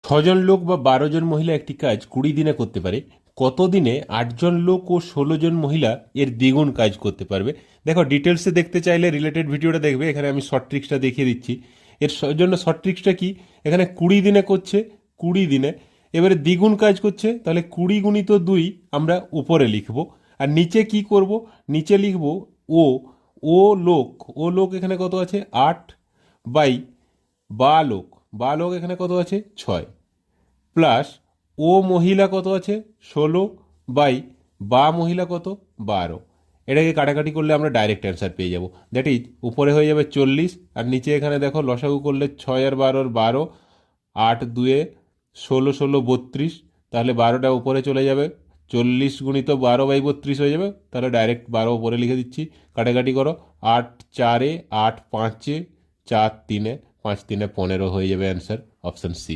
ছজন লোক বা 12 জন মহিলা একটি কাজ 20 দিনে করতে পারে, কত দিনে 8 জন লোক ও 16 জন মহিলা এর দ্বিগুণ কাজ করতে পারবে? দেখো, ডিটেলসে দেখতে চাইলে রিলেটেড ভিডিওটা দেখবে, এখানে আমি শর্ট ট্রিক্সটা দেখিয়ে দিচ্ছি। জন্য শর্ট ট্রিক্সটা কি, এখানে 20 দিনে করছে, 20 দিনে এবারে দ্বিগুণ কাজ করছে, তাহলে 20 গুণিত 2 আমরা উপরে লিখব। আর নিচে কি করব, নিচে লিখব ও ও লোক, ও লোক এখানে কত আছে 8 বাই বা লোক, বা লোক এখানে কত আছে 6 প্লাস ও মহিলা কত আছে 16 বাই বা মহিলা কত 12। এটাকে কাটাকাটি করলে আমরা ডাইরেক্ট অ্যান্সার পেয়ে যাব। দ্যাট ইজ উপরে হয়ে যাবে 40, আর নিচে এখানে দেখো লসাগু করলে 6 আর 12 12, 8 2 16 16 32, তাহলে 12টা উপরে চলে যাবে, 40 গুণিত 12/32 হয়ে যাবে, তাহলে ডাইরেক্ট 12 উপরে লিখে দিচ্ছি। কাটাকাটি করো, 8 4 8 5 4 3 5 3 15 হয়ে যাবে অ্যান্সার, অপশান সি।